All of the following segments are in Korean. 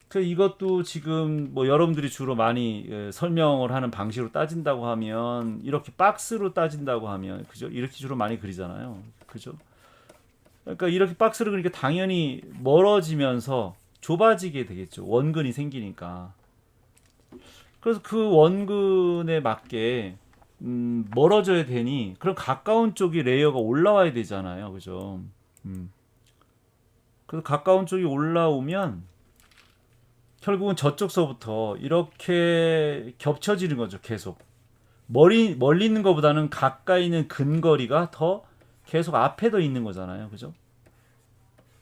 그 이것도 지금 뭐 여러분들이 주로 많이 설명을 하는 방식으로 따진다고 하면 이렇게 박스로 따진다고 하면 그죠? 이렇게 주로 많이 그리잖아요. 그죠? 그러니까 이렇게 박스로 그러니까 당연히 멀어지면서 좁아지게 되겠죠. 원근이 생기니까. 그래서 그 원근에 맞게 멀어져야 되니 그럼 가까운 쪽이 레이어가 올라와야 되잖아요. 그죠? 음. 그래서 가까운 쪽이 올라오면 결국은 저쪽서부터 이렇게 겹쳐지는 거죠. 계속. 멀리 있는 것보다는 가까이 있는 근거리가 더 계속 앞에 더 있는 거잖아요. 그죠?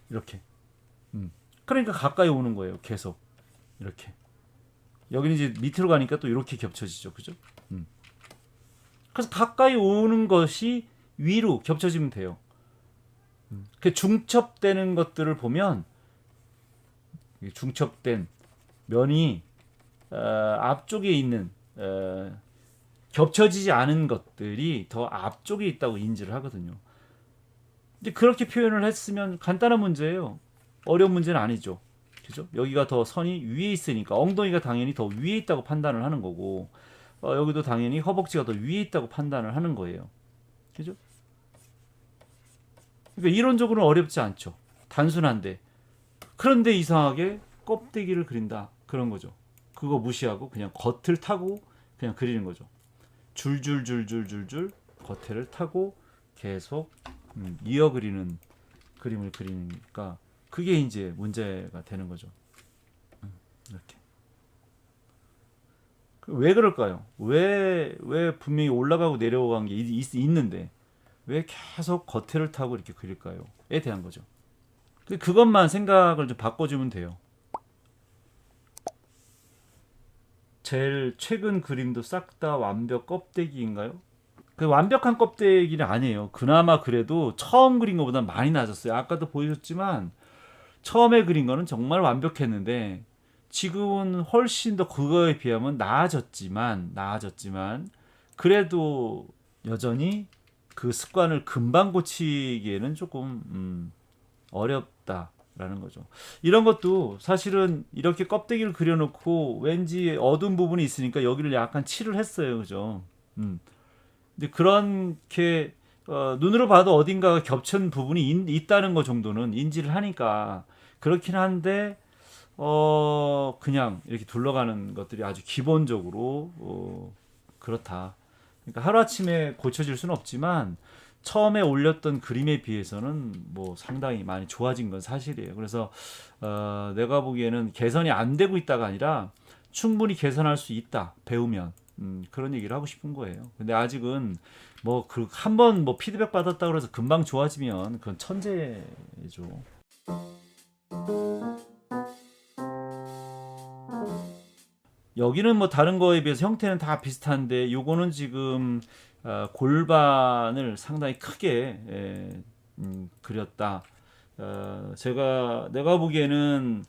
이렇게. 그러니까 가까이 오는 거예요. 계속. 이렇게. 여기는 이제 밑으로 가니까 또 이렇게 겹쳐지죠. 그죠? 그래서 가까이 오는 것이 위로 겹쳐지면 돼요. 그 중첩되는 것들을 보면 중첩된 면이 앞쪽에 있는 겹쳐지지 않은 것들이 더 앞쪽에 있다고 인지를 하거든요. 이제 그렇게 표현을 했으면 간단한 문제예요. 어려운 문제는 아니죠. 그죠? 여기가 더 선이 위에 있으니까 엉덩이가 당연히 더 위에 있다고 판단을 하는 거고 여기도 당연히 허벅지가 더 위에 있다고 판단을 하는 거예요. 그죠? 그러니까 이론적으로는 어렵지 않죠. 단순한데 그런데 이상하게 껍데기를 그린다 그런 거죠. 그거 무시하고 그냥 겉을 타고 그냥 그리는 거죠. 줄줄줄줄줄줄 겉을 타고 계속 이어 그리는 그림을 그리니까 그게 이제 문제가 되는 거죠. 이렇게. 왜 그럴까요? 왜 분명히 올라가고 내려간 게 있는데 왜 계속 겉을 타고 이렇게 그릴까요?에 대한 거죠. 그것만 생각을 좀 바꿔주면 돼요. 제일 최근 그림도 싹 다 완벽 껍데기인가요? 그 완벽한 껍데기는 아니에요. 그나마 그래도 처음 그린 것보다 많이 낮았어요. 아까도 보여줬지만 처음에 그린 거는 정말 완벽했는데 지금은 훨씬 더 그거에 비하면 나아졌지만 그래도 여전히 그 습관을 금방 고치기에는 조금 어렵다라는 거죠. 이런 것도 사실은 이렇게 껍데기를 그려놓고 왠지 어두운 부분이 있으니까 여기를 약간 칠을 했어요, 그죠? 근데 그렇게 눈으로 봐도 어딘가가 겹친 부분이 있다는 거 정도는 인지를 하니까 그렇긴 한데 그냥 이렇게 둘러가는 것들이 아주 기본적으로 그렇다. 그러니까 하루아침에 고쳐질 수는 없지만 처음에 올렸던 그림에 비해서는 뭐 상당히 많이 좋아진 건 사실이에요. 그래서 내가 보기에는 개선이 안 되고 있다가 아니라 충분히 개선할 수 있다. 배우면 그런 얘기를 하고 싶은 거예요. 근데 아직은 뭐 그 한 번 뭐 피드백 받았다 그래서 금방 좋아지면 그건 천재죠. 여기는 뭐 다른 거에 비해서 형태는 다 비슷한데 요거는 지금 골반을 상당히 크게 그렸다. 내가 보기에는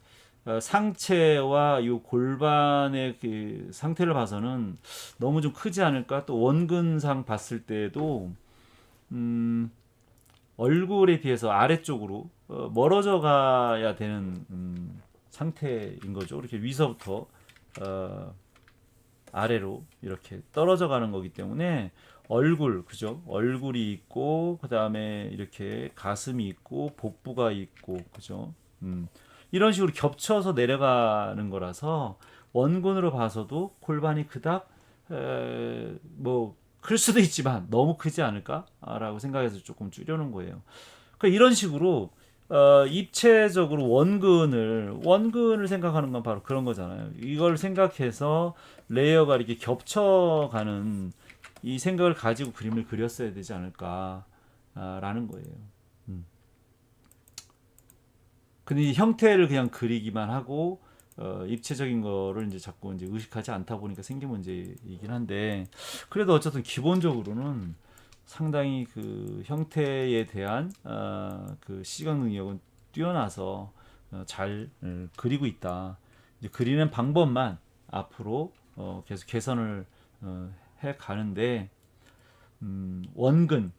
상체와 요 골반의 그 상태를 봐서는 너무 좀 크지 않을까? 또 원근상 봤을 때도 음, 얼굴에 비해서 아래쪽으로 멀어져 가야 되는 상태인 거죠. 이렇게 위서부터 어, 아래로 이렇게 떨어져 가는 거기 때문에 그죠? 얼굴이 있고 그다음에 이렇게 가슴이 있고 복부가 있고 그죠? 이런 식으로 겹쳐서 내려가는 거라서 원근으로 봐서도 골반이 그닥 뭐 클 수도 있지만 너무 크지 않을까라고 생각해서 조금 줄여놓은 거예요. 그러니까 이런 식으로 입체적으로 원근을 생각하는 건 바로 그런 거잖아요. 이걸 생각해서 레이어가 이렇게 겹쳐가는 이 생각을 가지고 그림을 그렸어야 되지 않을까라는 거예요. 음. 근데 이 형태를 그냥 그리기만 하고 입체적인 거를 이제 자꾸 이제 의식하지 않다 보니까 생긴 문제이긴 한데 그래도 어쨌든 기본적으로는 상당히 그 형태에 대한 그 시각 능력은 뛰어나서 잘 그리고 있다. 이제 그리는 방법만 앞으로 계속 개선을 해 가는데 원근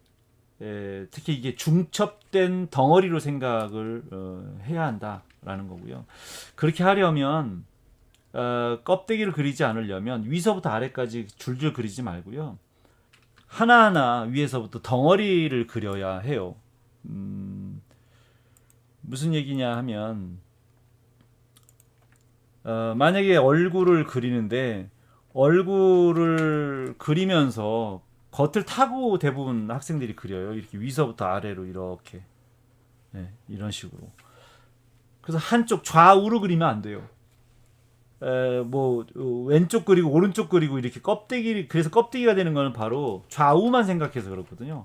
특히 이게 중첩된 덩어리로 생각을 해야 한다라는 거고요. 그렇게 하려면 껍데기를 그리지 않으려면 위서부터 아래까지 줄줄 그리지 말고요. 하나하나 위에서부터 덩어리를 그려야 해요. 무슨 얘기냐 하면 만약에 얼굴을 그리는데 얼굴을 그리면서 겉을 타고 대부분 학생들이 그려요. 이렇게 위서부터 아래로 이렇게 이런 식으로. 그래서 한쪽 좌우로 그리면 안 돼요. 뭐 왼쪽 그리고 오른쪽 그리고 이렇게 껍데기 그래서 껍데기가 되는 거는 바로 좌우만 생각해서 그렇거든요.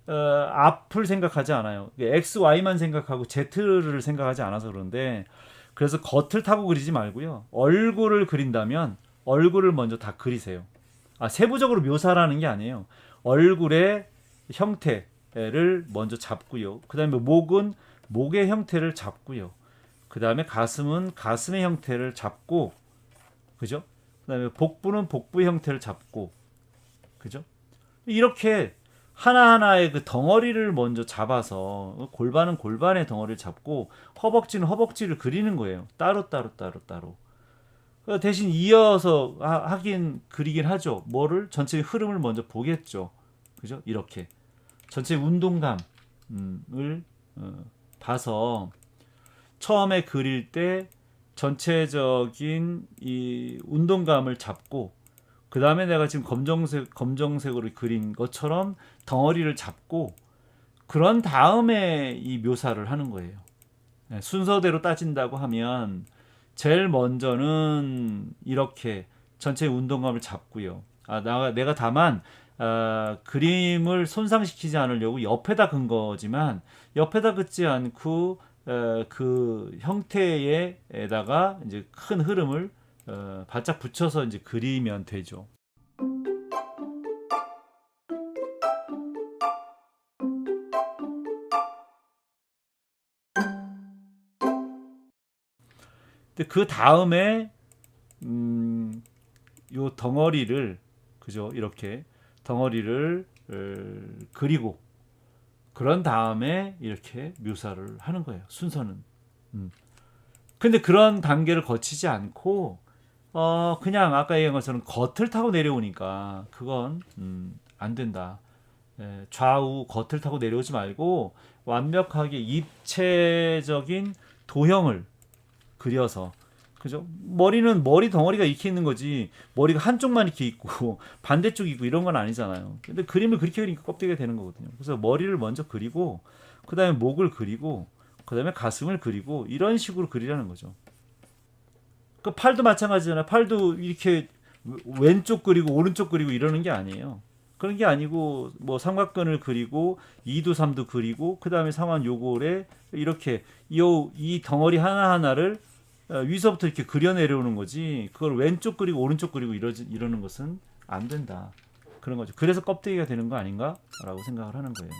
앞을 생각하지 않아요. X, Y만 생각하고 Z를 생각하지 않아서 그런데 그래서 겉을 타고 그리지 말고요. 얼굴을 그린다면 얼굴을 먼저 다 그리세요. 세부적으로 묘사라는 게 아니에요. 얼굴의 형태를 먼저 잡고요. 그 다음에 목은 목의 형태를 잡고요. 그 다음에 가슴은 가슴의 형태를 잡고, 그죠? 그 다음에 복부는 복부의 형태를 잡고, 그죠? 이렇게 하나하나의 그 덩어리를 먼저 잡아서 골반은 골반의 덩어리를 잡고 허벅지는 허벅지를 그리는 거예요. 따로. 대신 이어서 하긴 그리긴 하죠. 뭐를? 전체의 흐름을 먼저 보겠죠. 그죠? 이렇게 전체 운동감을 봐서 처음에 그릴 때 전체적인 이 운동감을 잡고 그 다음에 내가 지금 검정색으로 그린 것처럼 덩어리를 잡고 그런 다음에 이 묘사를 하는 거예요. 순서대로 따진다고 하면 제일 먼저는 이렇게 전체 운동감을 잡고요. 내가 다만 그림을 손상시키지 않으려고 옆에다 긋은 거지만 옆에다 긋지 않고 그 형태에다가 이제 큰 흐름을 바짝 붙여서 이제 그리면 되죠. 근데 그 다음에 요 덩어리를 그죠? 이렇게 덩어리를 그리고 그런 다음에 이렇게 묘사를 하는 거예요. 순서는. 근데 그런 단계를 거치지 않고 그냥 아까 얘기한 것처럼 겉을 타고 내려오니까 그건 안 된다. 좌우 겉을 타고 내려오지 말고 완벽하게 입체적인 도형을 그려서 그죠? 머리는 머리 덩어리가 이렇게 있는 거지 머리가 한쪽만 이렇게 있고 반대쪽 있고 이런 건 아니잖아요. 근데 그림을 그렇게 그리니까 껍데기가 되는 거거든요. 그래서 머리를 먼저 그리고 그 다음에 목을 그리고 그 다음에 가슴을 그리고 이런 식으로 그리라는 거죠. 그 팔도 마찬가지잖아요. 팔도 이렇게 왼쪽 그리고 오른쪽 그리고 이러는 게 아니에요. 그런 게 아니고 뭐 삼각근을 그리고 2도 3도 그리고 그 다음에 상완 요골에 이렇게 이 덩어리 하나하나를 위서부터 이렇게 그려 내려오는 거지 그걸 왼쪽 그리고 오른쪽 그리고 이러는 것은 안 된다. 그런 거죠. 그래서 껍데기가 되는 거 아닌가라고 생각을 하는 거예요.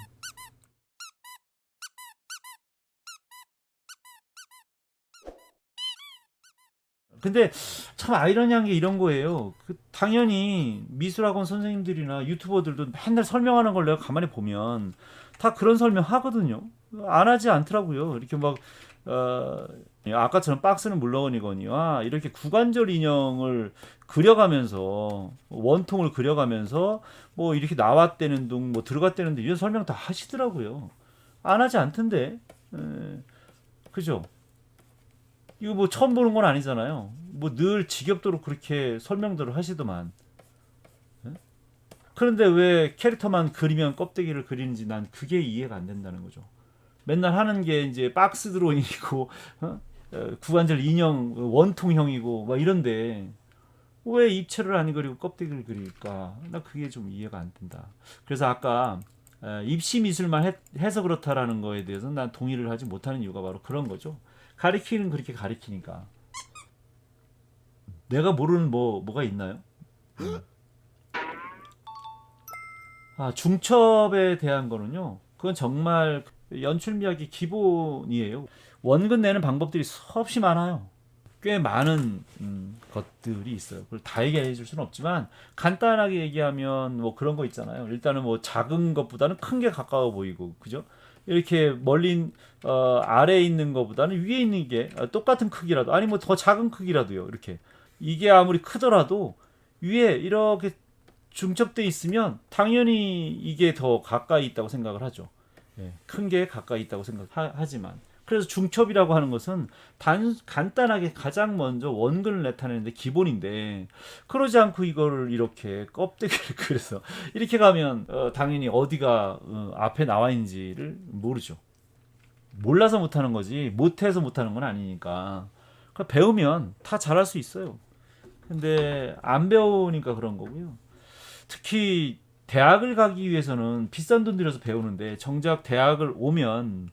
근데 참 아이러니한 게 이런 거예요. 당연히 미술학원 선생님들이나 유튜버들도 맨날 설명하는 걸 내가 가만히 보면 다 그런 설명 하거든요. 안 하지 않더라고요. 이렇게 막 아까처럼 박스는 물론이거니와 이렇게 구관절 인형을 그려가면서 원통을 그려가면서 뭐 이렇게 나왔다는 둥 뭐 들어갔다는 둥 이런 설명 다 하시더라고요. 안 하지 않던데. 그죠? 이거 뭐 처음 보는 건 아니잖아요. 뭐 늘 지겹도록 그렇게 설명들을 하시더만. 그런데 왜 캐릭터만 그리면 껍데기를 그리는지 난 그게 이해가 안 된다는 거죠. 맨날 하는 게 이제 박스 드로잉이고 구관절 인형 원통형이고 막 이런데 왜 입체를 안 그리고 껍데기를 그릴까? 나 그게 좀 이해가 안 된다. 그래서 아까 입시 미술만 해서 그렇다라는 거에 대해서 난 동의를 하지 못하는 이유가 바로 그런 거죠. 가리키는 그렇게 가리키니까 내가 모르는 뭐가 있나요? 중첩에 대한 거는요. 그건 정말 연출미학의 기본이에요. 원근 내는 방법들이 수없이 많아요. 꽤 많은 것들이 있어요. 그걸 다 얘기해 줄 수는 없지만 간단하게 얘기하면 뭐 그런 거 있잖아요. 일단은 뭐 작은 것보다는 큰 게 가까워 보이고, 그죠? 이렇게 멀리 아래에 있는 것보다는 위에 있는 게 똑같은 크기라도, 아니 뭐 더 작은 크기라도요. 이렇게 이게 아무리 크더라도 위에 이렇게 중첩돼 있으면 당연히 이게 더 가까이 있다고 생각을 하죠. 예, 큰 게 가까이 있다고 생각하지만, 그래서 중첩이라고 하는 것은 간단하게 가장 먼저 원근을 나타내는데 기본인데, 그러지 않고 이거를 이렇게 껍데기를 그려서 이렇게 가면 당연히 어디가 앞에 나와 있는지를 모르죠. 몰라서 못하는 거지 못해서 못하는 건 아니니까. 그러니까 배우면 다 잘할 수 있어요. 근데 안 배우니까 그런 거고요. 특히 대학을 가기 위해서는 비싼 돈 들여서 배우는데, 정작 대학을 오면